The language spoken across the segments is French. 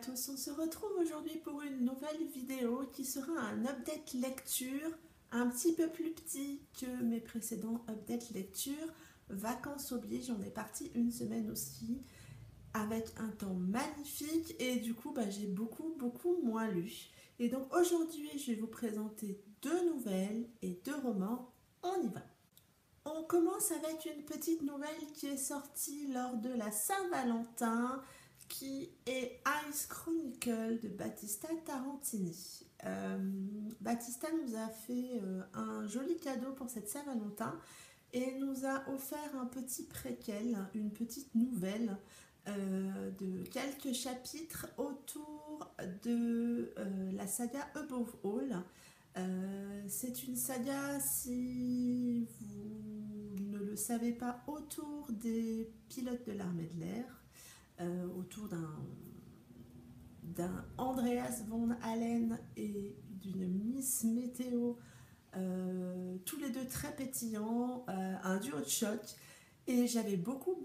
tous, on se retrouve aujourd'hui pour une nouvelle vidéo qui sera un update lecture un petit peu plus petit que mes précédents updates lecture. Vacances oblige, on est parti une semaine aussi avec un temps magnifique et du coup j'ai beaucoup moins lu. Et donc aujourd'hui je vais vous présenter deux nouvelles et deux romans, on y va. On commence avec une petite nouvelle qui est sortie lors de la Saint-Valentin, qui est Ice Chronicle de Battista Tarantini. Battista nous a fait un joli cadeau pour cette Saint-Valentin et nous a offert un petit préquel, une petite nouvelle de quelques chapitres autour de la saga Above All. C'est une saga, si vous ne le savez pas, autour des pilotes de l'armée de l'air, autour d'un Andreas von Allen et d'une Miss Météo, tous les deux très pétillants, un duo de choc. Et j'avais beaucoup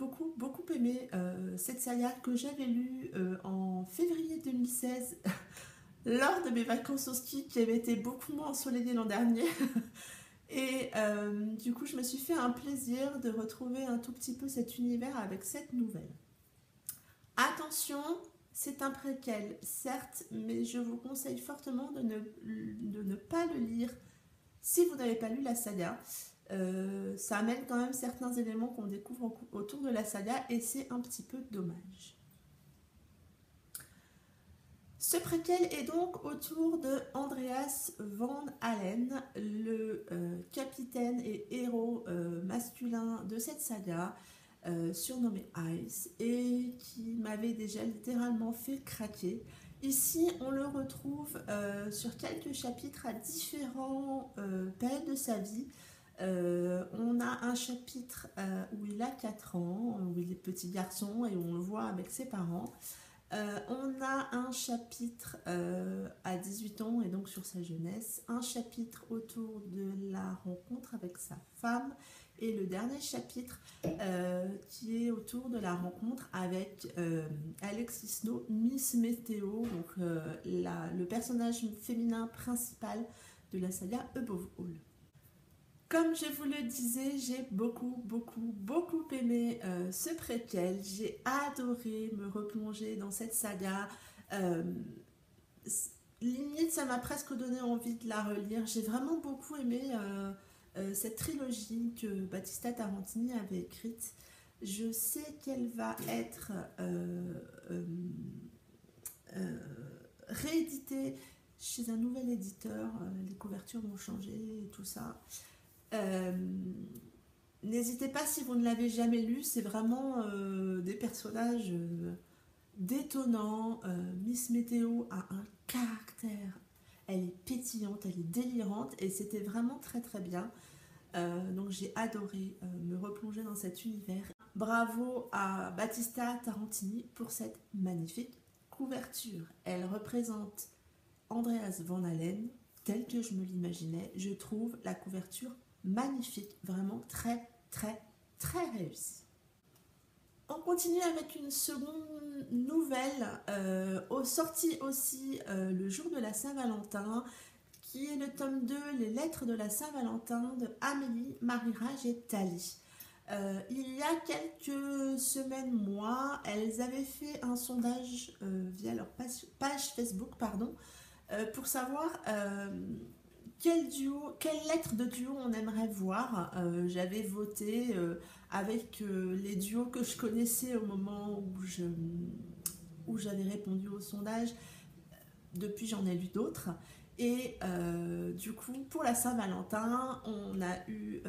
aimé cette saga que j'avais lue en février 2016 lors de mes vacances au ski qui avaient été beaucoup moins ensoleillées l'an dernier. Et du coup je me suis fait un plaisir de retrouver un tout petit peu cet univers avec cette nouvelle. Attention, c'est un préquel certes, mais je vous conseille fortement de ne pas le lire si vous n'avez pas lu la saga. Ça amène quand même certains éléments qu'on découvre autour de la saga et c'est un petit peu dommage. Ce préquel est donc autour de Andreas von Allen, le capitaine et héros masculin de cette saga, surnommé Ice, et qui m'avait déjà littéralement fait craquer. Ici, on le retrouve sur quelques chapitres à différents périodes de sa vie. On a un chapitre où il a 4 ans, où il est petit garçon et où on le voit avec ses parents. On a un chapitre à 18 ans et donc sur sa jeunesse, un chapitre autour de la rencontre avec sa femme et le dernier chapitre qui est autour de la rencontre avec Alexis Snow, Miss Météo, donc le personnage féminin principal de la saga Above All. Comme je vous le disais, j'ai beaucoup aimé ce préquel. J'ai adoré me replonger dans cette saga. Limite, ça m'a presque donné envie de la relire. J'ai vraiment beaucoup aimé cette trilogie que Battista Tarantini avait écrite. Je sais qu'elle va être rééditée chez un nouvel éditeur. Les couvertures vont changer et tout ça. N'hésitez pas si vous ne l'avez jamais lu, c'est vraiment des personnages détonnants. Miss Météo a un caractère, elle est pétillante, elle est délirante et c'était vraiment très bien. Donc j'ai adoré me replonger dans cet univers. Bravo à Battista Tarantini pour cette magnifique couverture. Elle représente Andreas von Allen tel que je me l'imaginais. Je trouve la couverture magnifique, vraiment très réussi. On continue avec une seconde nouvelle sortie aussi le jour de la Saint-Valentin, qui est le tome 2, les lettres de la Saint-Valentin de Amélie, Marie-Rage et Thalie. Il y a quelques semaines, mois, elles avaient fait un sondage via leur page Facebook, pour savoir quelle lettre de duo on aimerait voir. J'avais voté avec les duos que je connaissais au moment où j'avais répondu au sondage. Depuis, j'en ai lu d'autres. Et du coup, pour la Saint-Valentin, on a eu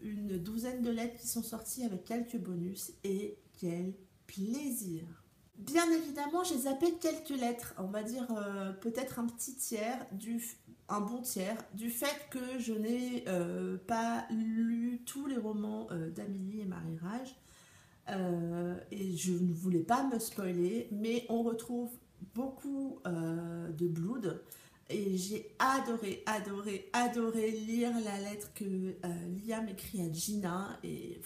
une douzaine de lettres qui sont sorties avec quelques bonus. Et quel plaisir! Bien évidemment, j'ai zappé quelques lettres, on va dire peut-être un petit tiers, un bon tiers, du fait que je n'ai pas lu tous les romans d'Amélie et Marie-Rage. Et je ne voulais pas me spoiler, mais on retrouve beaucoup de blood. Et j'ai adoré lire la lettre que Liam écrit à Gina. Et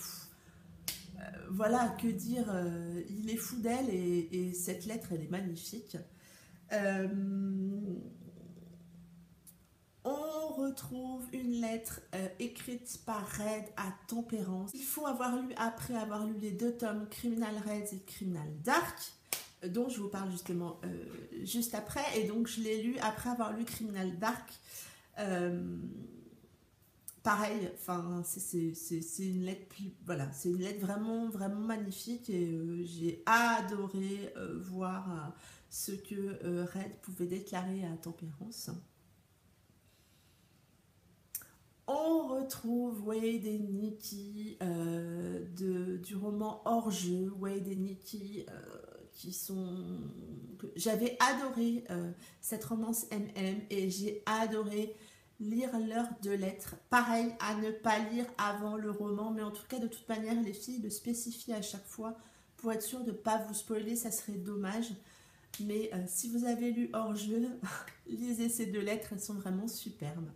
voilà, que dire, il est fou d'elle et cette lettre, elle est magnifique. Euh, on retrouve une lettre écrite par Red à Tempérance. Il faut avoir lu, après avoir lu les 2 tomes, Criminal Red et Criminal Dark, dont je vous parle justement juste après. Et donc je l'ai lu après avoir lu Criminal Dark. Pareil, enfin c'est une lettre, voilà, c'est une lettre vraiment vraiment magnifique et j'ai adoré voir ce que Red pouvait déclarer à Tempérance. On retrouve Wade et Nikki du roman Hors-jeu, Wade et Nikki qui sont... J'avais adoré cette romance MM et j'ai adoré lire leurs 2 lettres. Pareil, à ne pas lire avant le roman, mais en tout cas, de toute manière, les filles le spécifient à chaque fois pour être sûr de ne pas vous spoiler, ça serait dommage. Mais si vous avez lu Hors-jeu, lisez ces 2 lettres, elles sont vraiment superbes.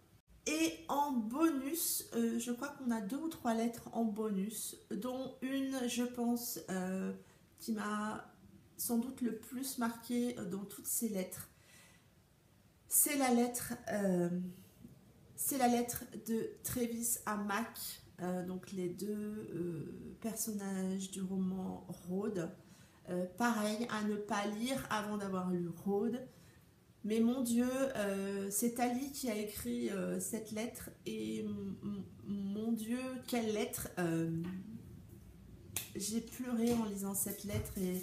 Et en bonus, je crois qu'on a 2 ou 3 lettres en bonus, dont une, je pense, qui m'a sans doute le plus marqué dans toutes ces lettres. C'est la lettre de Travis à Mac, donc les 2 personnages du roman Road. Pareil, à ne pas lire avant d'avoir lu Road. Mais mon Dieu, c'est Ali qui a écrit cette lettre et mon Dieu, quelle lettre. J'ai pleuré en lisant cette lettre et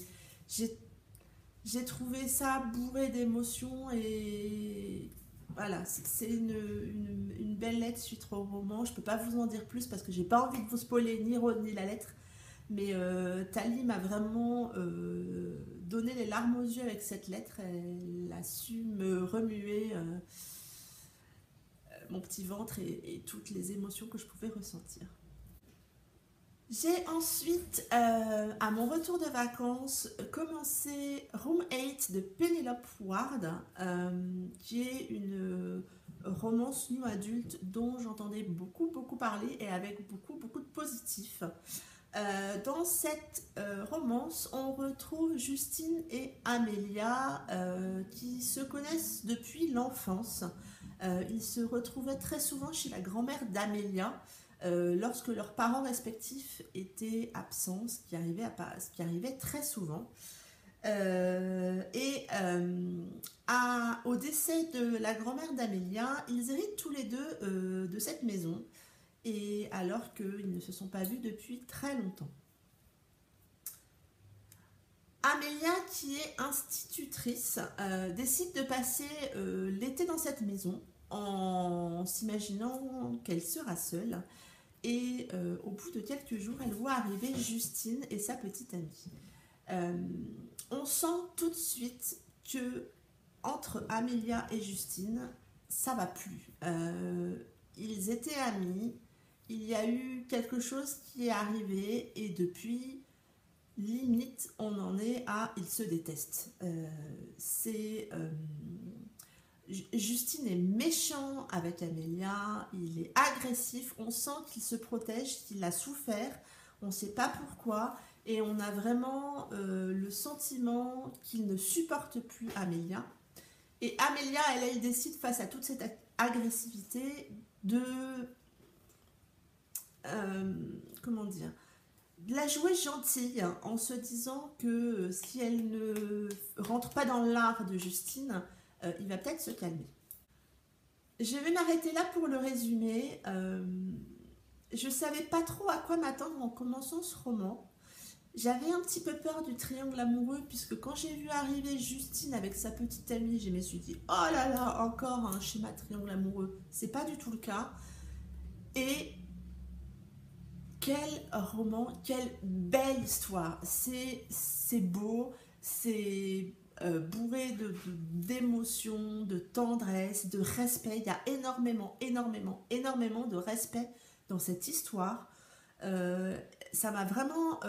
j'ai trouvé ça bourré d'émotions et voilà, c'est une belle lettre suite au roman. Je peux pas vous en dire plus parce que j'ai pas envie de vous spoiler ni Rod ni la lettre. Mais Tali m'a vraiment donné les larmes aux yeux avec cette lettre. Elle a su me remuer mon petit ventre et toutes les émotions que je pouvais ressentir. J'ai ensuite, à mon retour de vacances, commencé Room 8 de Penelope Ward, qui est une romance new adulte dont j'entendais beaucoup parler et avec beaucoup de positifs. Dans cette romance, on retrouve Justine et Amelia qui se connaissent depuis l'enfance. Ils se retrouvaient très souvent chez la grand-mère d'Amelia lorsque leurs parents respectifs étaient absents, ce qui arrivait très souvent. Au décès de la grand-mère d'Amelia, ils héritent tous les 2 de cette maison. Et alors qu'ils ne se sont pas vus depuis très longtemps. Amelia, qui est institutrice, décide de passer l'été dans cette maison en s'imaginant qu'elle sera seule. Et au bout de quelques jours, elle voit arriver Justine et sa petite amie. On sent tout de suite que entre Amelia et Justine, ça va plus. Ils étaient amis. Il y a eu quelque chose qui est arrivé et depuis, limite, on en est à ils se détestent. Justine est méchant avec Amelia, il est agressif, on sent qu'il se protège, qu'il a souffert, on ne sait pas pourquoi et on a vraiment le sentiment qu'il ne supporte plus Amelia. Et Amelia, elle décide face à toute cette agressivité de... comment dire, de la jouer gentille en se disant que si elle ne rentre pas dans l'art de Justine, il va peut-être se calmer. Je vais m'arrêter là pour le résumé. Je savais pas trop à quoi m'attendre en commençant ce roman. J'avais un petit peu peur du triangle amoureux puisque quand j'ai vu arriver Justine avec sa petite amie, je me suis dit oh là là, encore un schéma triangle amoureux. C'est pas du tout le cas. Et quel roman, quelle belle histoire. C'est beau, c'est bourré d'émotions, de tendresse, de respect. Il y a énormément de respect dans cette histoire. Ça m'a vraiment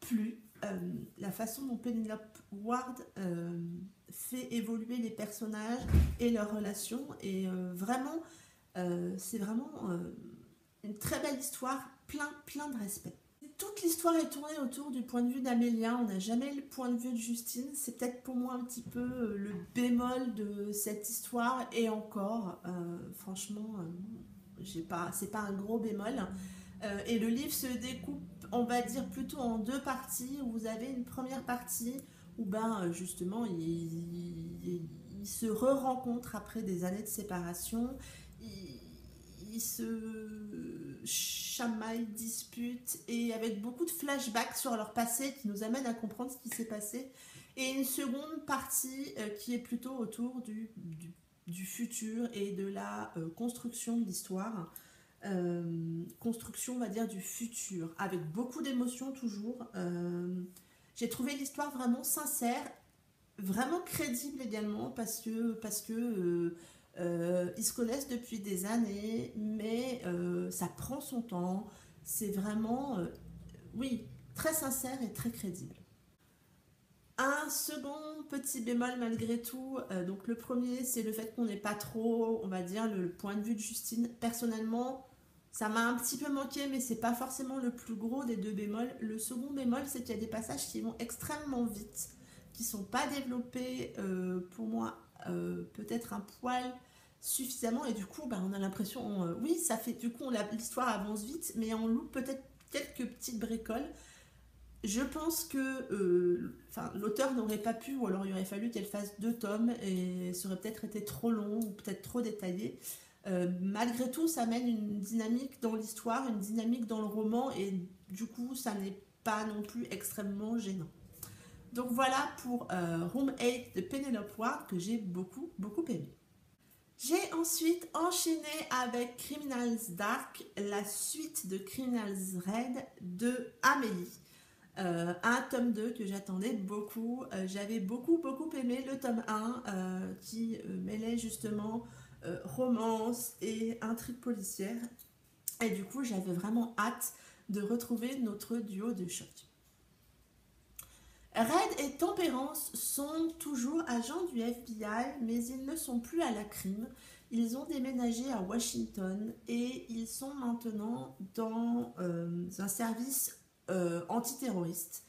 plu. La façon dont Penelope Ward fait évoluer les personnages et leurs relations. Et vraiment, c'est vraiment... une très belle histoire, plein de respect. toute l'histoire est tournée autour du point de vue d'Amélia, on n'a jamais le point de vue de Justine, c'est peut-être pour moi un petit peu le bémol de cette histoire, et encore, franchement, c'est pas un gros bémol. Et le livre se découpe, on va dire, plutôt en deux parties, où vous avez une première partie où justement ils se re-rencontrent après des années de séparation, ils se chamaillent, disputent, et avec beaucoup de flashbacks sur leur passé qui nous amènent à comprendre ce qui s'est passé. Et une seconde partie qui est plutôt autour du futur et de la construction de l'histoire. Construction, on va dire, du futur, avec beaucoup d'émotions toujours. J'ai trouvé l'histoire vraiment sincère, vraiment crédible également, parce que ils se connaissent depuis des années, mais ça prend son temps. C'est vraiment, oui, très sincère et très crédible. Un second petit bémol malgré tout, donc le premier c'est le fait qu'on n'ait pas trop, on va dire, le point de vue de Justine. Personnellement, ça m'a un petit peu manqué, mais c'est pas forcément le plus gros des deux bémols. Le second bémol, c'est qu'il y a des passages qui vont extrêmement vite, qui sont pas développés pour moi, peut-être un poil suffisamment, et du coup on a l'impression, oui ça fait, du coup l'histoire avance vite, mais on loupe peut-être quelques petites bricoles. Je pense que l'auteur n'aurait pas pu, ou alors il aurait fallu qu'elle fasse 2 tomes, et ça aurait peut-être été trop long ou peut-être trop détaillé. Malgré tout, ça mène une dynamique dans l'histoire, une dynamique dans le roman, et du coup, ça n'est pas non plus extrêmement gênant. Donc voilà pour Room 8 de Penelope Ward, que j'ai beaucoup, beaucoup aimé. J'ai ensuite enchaîné avec Criminals Dark, la suite de Criminals Red de Amélie. Un tome 2 que j'attendais beaucoup. J'avais beaucoup aimé le tome 1 qui mêlait justement romance et intrigue policière. Et du coup, j'avais vraiment hâte de retrouver notre duo de choc. Red et Tempérance sont toujours agents du FBI, mais ils ne sont plus à la crime. Ils ont déménagé à Washington et ils sont maintenant dans un service antiterroriste.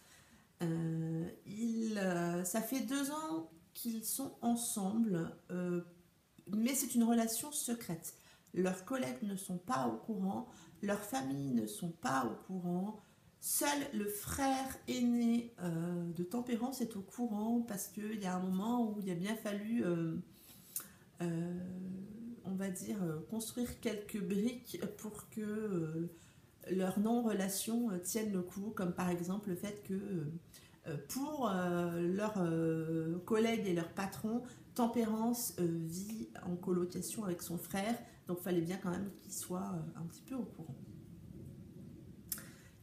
Ça fait 2 ans qu'ils sont ensemble, mais c'est une relation secrète. Leurs collègues ne sont pas au courant, leurs familles ne sont pas au courant. Seul le frère aîné de Tempérance est au courant, parce qu'il y a un moment où il a bien fallu, on va dire, construire quelques briques pour que leur non-relation tienne le coup, comme par exemple le fait que pour leurs collègues et leurs patrons, Tempérance vit en colocation avec son frère, donc il fallait bien quand même qu'ils soient un petit peu au courant.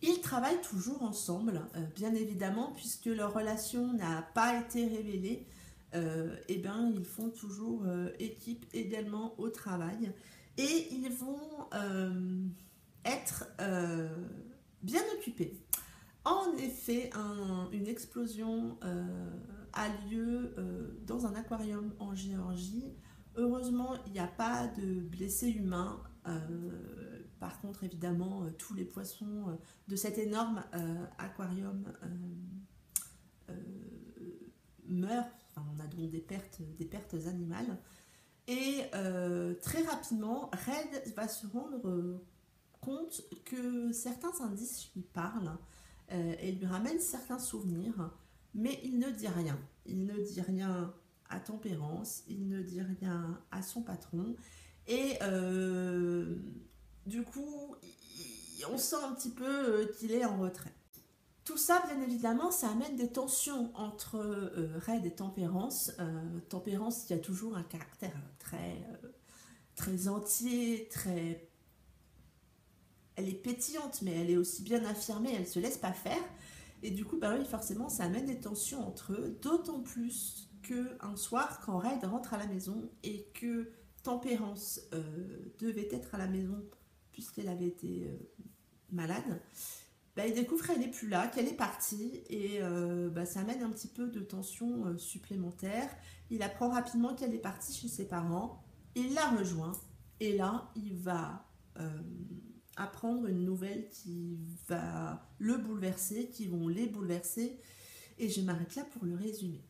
Ils travaillent toujours ensemble, bien évidemment, puisque leur relation n'a pas été révélée. Et bien, ils font toujours équipe également au travail. Et ils vont être bien occupés. En effet, une explosion a lieu dans un aquarium en Géorgie. Heureusement, il n'y a pas de blessés humains. Par contre, évidemment, tous les poissons de cet énorme aquarium meurent. Enfin, on a donc des pertes animales. Et très rapidement, Red va se rendre compte que certains indices lui parlent et lui ramènent certains souvenirs, mais il ne dit rien. Il ne dit rien à Tempérance, il ne dit rien à son patron, et du coup, on sent un petit peu qu'il est en retrait. Tout ça, bien évidemment, ça amène des tensions entre Red et Tempérance. Tempérance, qui a toujours un caractère très entier, elle est pétillante, mais elle est aussi bien affirmée, elle ne se laisse pas faire. Et du coup, oui, forcément, ça amène des tensions entre eux, d'autant plus qu'un soir, quand Red rentre à la maison et que Tempérance devait être à la maison puisqu'elle avait été malade, il découvre qu'elle n'est plus là, qu'elle est partie, et ça amène un petit peu de tension supplémentaire. Il apprend rapidement qu'elle est partie chez ses parents, il la rejoint, et là, il va apprendre une nouvelle qui va le bouleverser, qui vont les bouleverser. Et je m'arrête là pour le résumer.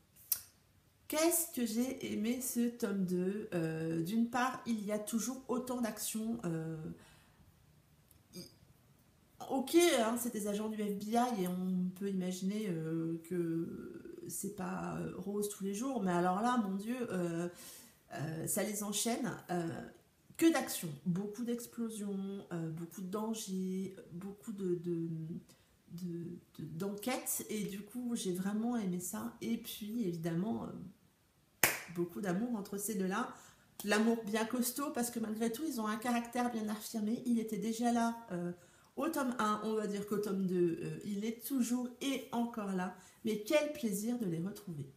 Qu'est-ce que j'ai aimé ce tome 2 ? D'une part, il y a toujours autant d'actions. Ok, hein, c'est des agents du FBI et on peut imaginer que c'est pas rose tous les jours, mais alors là, mon Dieu, ça les enchaîne. Que d'actions, beaucoup d'explosions, beaucoup de dangers, beaucoup d'enquêtes, et du coup, j'ai vraiment aimé ça. Et puis, évidemment, beaucoup d'amour entre ces deux-là. L'amour bien costaud, parce que malgré tout, ils ont un caractère bien affirmé. Il était déjà là au tome 1, on va dire qu'au tome 2, il est toujours et encore là. Mais quel plaisir de les retrouver.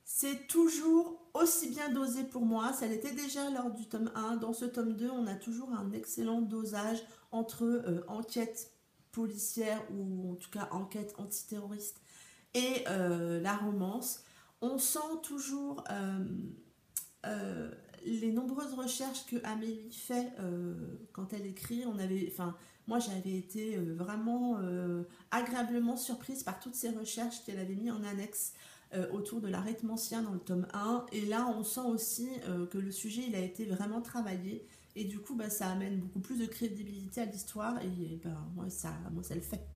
C'est toujours aussi bien dosé pour moi, ça l'était déjà lors du tome 1. Dans ce tome 2, on a toujours un excellent dosage entre enquête policière, ou en tout cas enquête antiterroriste, et la romance. On sent toujours les nombreuses recherches que Amélie fait quand elle écrit. Moi j'avais été vraiment agréablement surprise par toutes ces recherches qu'elle avait mis en annexe autour de l'arrêtemancien dans le tome 1. Et là on sent aussi que le sujet il a été vraiment travaillé, et du coup ça amène beaucoup plus de crédibilité à l'histoire, et moi ça le fait.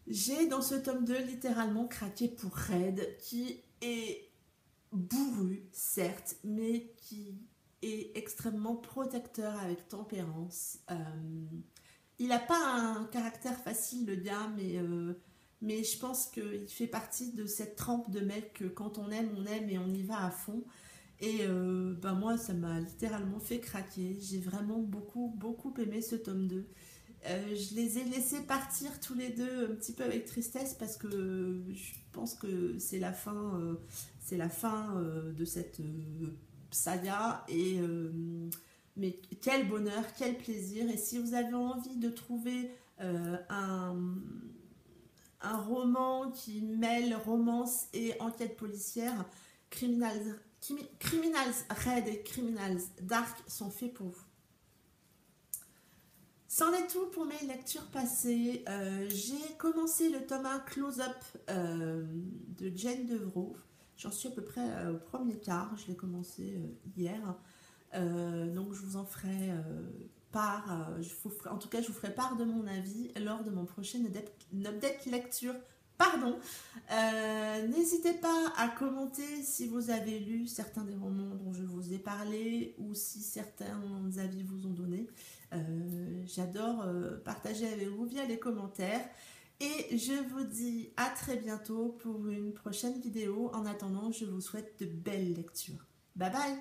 J'ai dans ce tome 2 littéralement craqué pour Red, qui est bourru, certes, mais qui est extrêmement protecteur avec tempérance. Il n'a pas un caractère facile, le gars, mais je pense qu'il fait partie de cette trempe de mecs que quand on aime et on y va à fond. Et moi, ça m'a littéralement fait craquer. J'ai vraiment beaucoup aimé ce tome 2. Je les ai laissés partir tous les deux un petit peu avec tristesse, parce que je pense que c'est la fin de cette saga, et mais quel bonheur, quel plaisir. Et si vous avez envie de trouver un roman qui mêle romance et enquête policière, Criminals Red et Criminals Dark sont faits pour vous. C'en est tout pour mes lectures passées. J'ai commencé le tome 1 Close-Up de Jane Devroux. J'en suis à peu près au premier quart. Je l'ai commencé hier. Donc je vous en ferai part. En tout cas, je vous ferai part de mon avis lors de mon prochain update lecture. Pardon. N'hésitez pas à commenter si vous avez lu certains des romans dont je vous ai parlé, ou si certains avis vous ont donné. J'adore partager avec vous via les commentaires, et je vous dis à très bientôt pour une prochaine vidéo. En attendant, je vous souhaite de belles lectures. Bye bye.